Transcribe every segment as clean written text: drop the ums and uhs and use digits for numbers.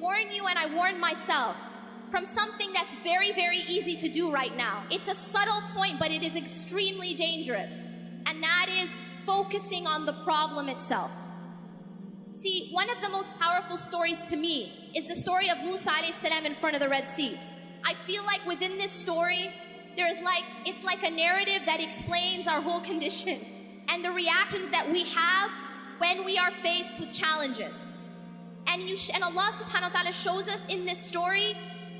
warn you and I warn myself from something that's very, very easy to do right now. It's a subtle point, but it is extremely dangerous. And that is focusing on the problem itself. See, one of the most powerful stories to me is the story of Musa alayhi salam in front of the Red Sea. I feel like within this story, it's like a narrative that explains our whole condition and the reactions that we have when we are faced with challenges. And Allah subhanahu wa ta'ala shows us in this story,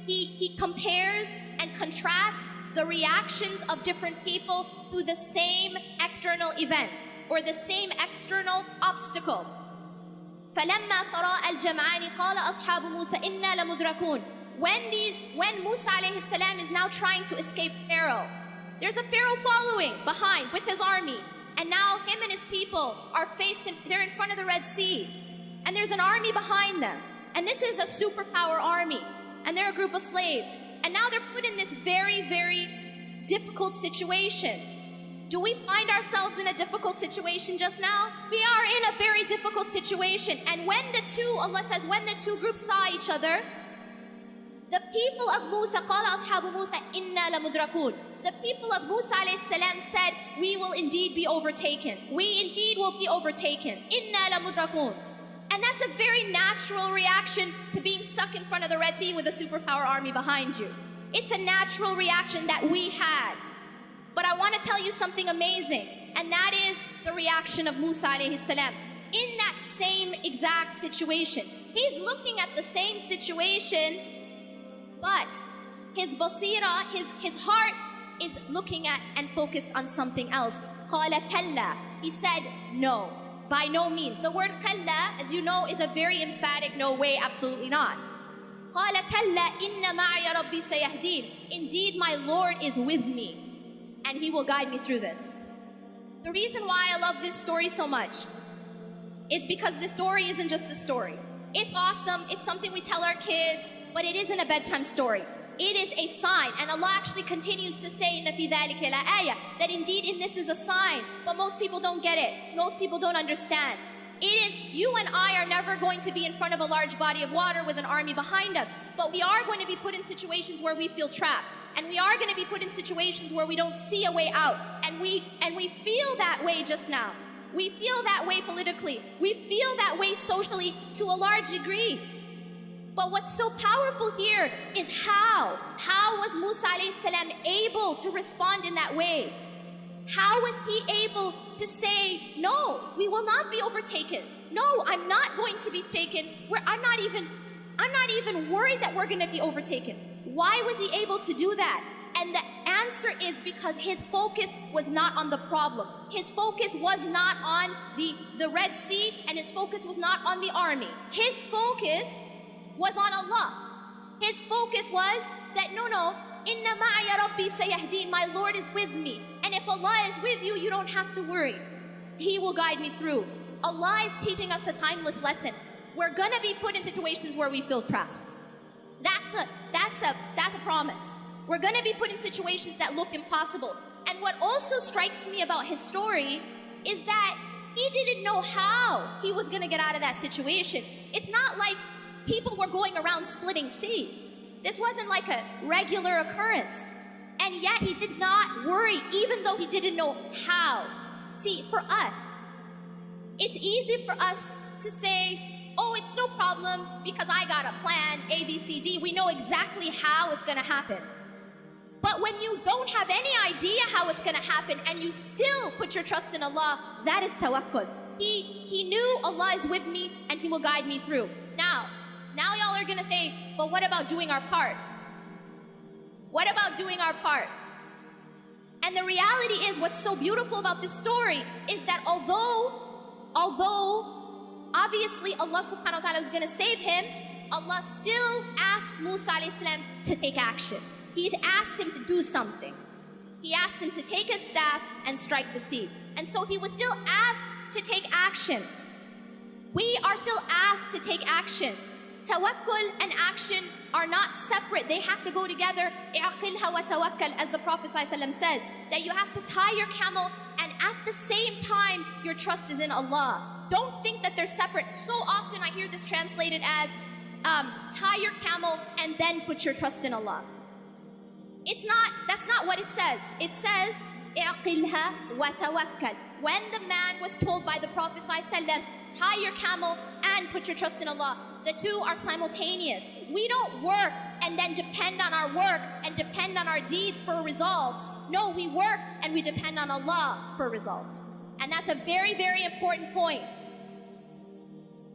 He compares and contrasts the reactions of different people to the same external event or the same external obstacle. فَلَمَّا تَرَاءَ الْجَمْعَانِ قَالَ أَصْحَابُ مُوسَى إِنَّا لَمُدْرَكُونَ. When Musa alayhi salam is now trying to escape Pharaoh, there's a Pharaoh following behind with his army. And now him and his people are they're in front of the Red Sea. And there's an army behind them. And this is a superpower army. And they're a group of slaves. And now they're put in this very, very difficult situation. Do we find ourselves in a difficult situation just now? We are in a very difficult situation. And when Allah says, when the two groups saw each other, the people of Musa, قَالَ أَصْحَابُ مُوسَى إِنَّا لَمُدْرَكُونَ. The people of Musa alayhi salam said, we will indeed be overtaken. We indeed will be overtaken. إِنَّا لَمُدْرَكُونَ. And that's a very natural reaction to being stuck in front of the Red Sea with a superpower army behind you. It's a natural reaction that we had. But I want to tell you something amazing, and that is the reaction of Musa alayhi salam. In that same exact situation, he's looking at the same situation, but his basira, his heart is looking at and focused on something else. قَالَ كَلَّا. He said, no, by no means. The word kalla, as you know, is a very emphatic no way, absolutely not. قَالَ كَلَّا إِنَّ مَعَيَ رَبِّي سَيَهْدِينَ. Indeed, my Lord is with me, and He will guide me through this. The reason why I love this story so much is because this story isn't just a story. It's awesome, it's something we tell our kids, but it isn't a bedtime story. It is a sign, and Allah actually continues to say in فِي ذَلِكَ لَآيَةٌ, that indeed in this is a sign, but most people don't get it. Most people don't understand. It is, you and I are never going to be in front of a large body of water with an army behind us, but we are going to be put in situations where we feel trapped. And we are going to be put in situations where we don't see a way out. And we feel that way just now. We feel that way politically. We feel that way socially to a large degree. But what's so powerful here is how. How was Musa alayhi salam able to respond in that way? How was he able to say, no, we will not be overtaken. No, I'm not going to be taken. I'm not even worried that we're going to be overtaken. Why was he able to do that? And the answer is because his focus was not on the problem. His focus was not on the Red Sea, and his focus was not on the army. His focus was on Allah. His focus was that, no, إِنَّ مَعَيَ رَبِّي سَيَهْدِينَ. My Lord is with me. And if Allah is with you, you don't have to worry. He will guide me through. Allah is teaching us a timeless lesson. We're gonna be put in situations where we feel trapped. That's a promise. We're gonna be put in situations that look impossible. And what also strikes me about his story is that he didn't know how he was gonna get out of that situation. It's not like people were going around splitting seas. This wasn't like a regular occurrence. And yet he did not worry, even though he didn't know how. See, for us, it's easy for us to say, oh, it's no problem because I got a plan, A, B, C, D. We know exactly how it's going to happen. But when you don't have any idea how it's going to happen and you still put your trust in Allah, that is tawakkul. He knew Allah is with me and He will guide me through. Now y'all are going to say, but what about doing our part? What about doing our part? And the reality is, what's so beautiful about this story is that although obviously Allah subhanahu wa ta'ala is going to save him, Allah still asked Musa alayhi salam to take action. He's asked him to do something. He asked him to take his staff and strike the sea. And so he was still asked to take action. We are still asked to take action. Tawakkul and action are not separate. They have to go together. I'aqilha wa tawakkal, as the Prophet ﷺ says, that you have to tie your camel and at the same time your trust is in Allah. Don't think that they're separate. So often I hear this translated as, tie your camel and then put your trust in Allah. That's not what it says. It says, اعقلها وتوكل. When the man was told by the Prophet ﷺ, tie your camel and put your trust in Allah, the two are simultaneous. We don't work and then depend on our work and depend on our deeds for results. No, we work and we depend on Allah for results. And that's a very, very important point.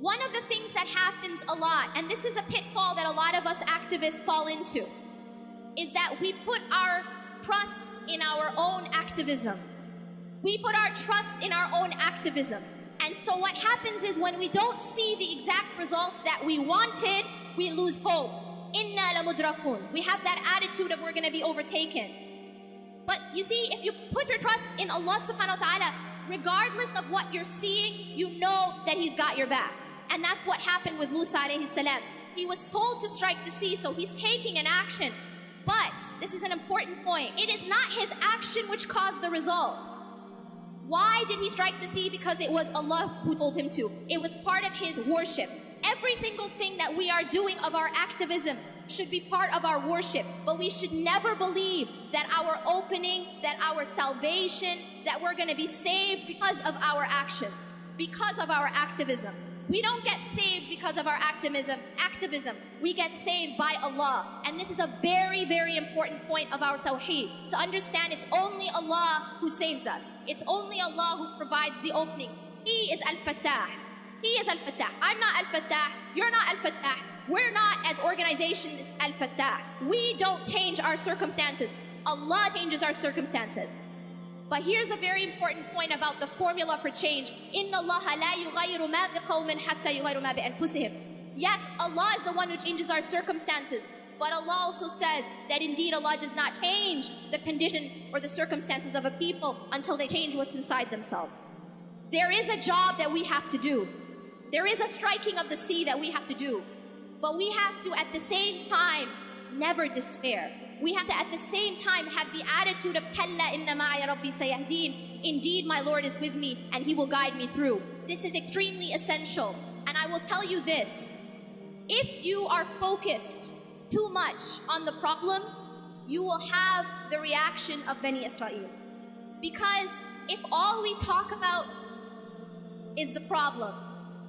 One of the things that happens a lot, and this is a pitfall that a lot of us activists fall into, is that we put our trust in our own activism. We put our trust in our own activism. And so what happens is when we don't see the exact results that we wanted, we lose hope. Inna lamudrakun. We have that attitude of we're going to be overtaken. But you see, if you put your trust in Allah subhanahu wa ta'ala, regardless of what you're seeing, you know that He's got your back. And that's what happened with Musa alayhi salam. He was told to strike the sea, so he's taking an action. But, this is an important point, it is not his action which caused the result. Why did he strike the sea? Because it was Allah who told him to. It was part of his worship. Every single thing that we are doing of our activism should be part of our worship. But we should never believe that our opening, that our salvation, that we're going to be saved because of our actions, because of our activism. We don't get saved because of our activism. We get saved by Allah. And this is a very, very important point of our tawheed. To understand it's only Allah who saves us. It's only Allah who provides the opening. He is Al-Fattah. He is Al-Fattah. I'm not Al-Fattah. You're not Al-Fattah. We're not, as organizations, Al-Fattah. We don't change our circumstances. Allah changes our circumstances. But here's a very important point about the formula for change. إِنَّ اللَّهَ لَا يُغَيِّرُ مَا بِقَوْمٍ حَتَّى يُغَيِّرُ مَا بِأَنفُسِهِمْ. Yes, Allah is the one who changes our circumstances. But Allah also says that indeed Allah does not change the condition or the circumstances of a people until they change what's inside themselves. There is a job that we have to do. There is a striking of the sea that we have to do. But we have to, at the same time, never despair. We have to, at the same time, have the attitude of Kalla inna ma'a rabbi sayahdeen. Indeed, my Lord is with me and He will guide me through. This is extremely essential. And I will tell you this. If you are focused too much on the problem, you will have the reaction of Bani Israel. Because if all we talk about is the problem,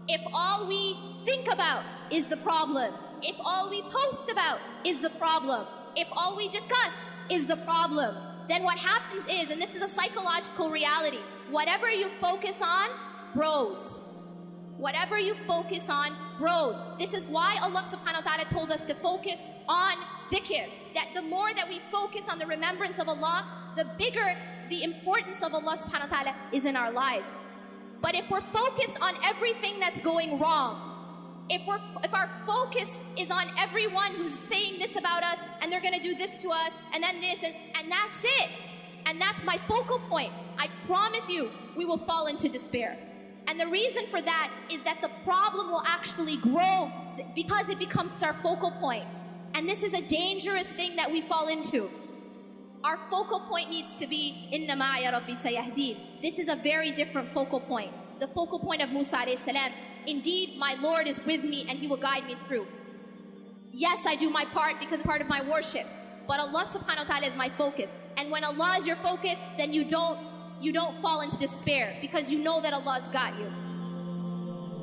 if all we think about is the problem, if all we post about is the problem, if all we discuss is the problem, then what happens is, and this is a psychological reality, whatever you focus on grows. Whatever you focus on grows. This is why Allah subhanahu wa ta'ala told us to focus on dhikr. That the more that we focus on the remembrance of Allah, the bigger the importance of Allah subhanahu wa ta'ala is in our lives. But if we're focused on everything that's going wrong, if our focus is on everyone who's saying this about us, and they're gonna do this to us, and then this, and that's it, and that's my focal point, I promise you, we will fall into despair. And the reason for that is that the problem will actually grow because it becomes our focal point. And this is a dangerous thing that we fall into. Our focal point needs to be, Inna ma'a rabbi sayahdeen. This is a very different focal point. The focal point of Musa alayhi salam. Indeed, my Lord is with me and He will guide me through. Yes, I do my part because it's part of my worship. But Allah subhanahu wa ta'ala is my focus. And when Allah is your focus, then you don't fall into despair because you know that Allah's got you.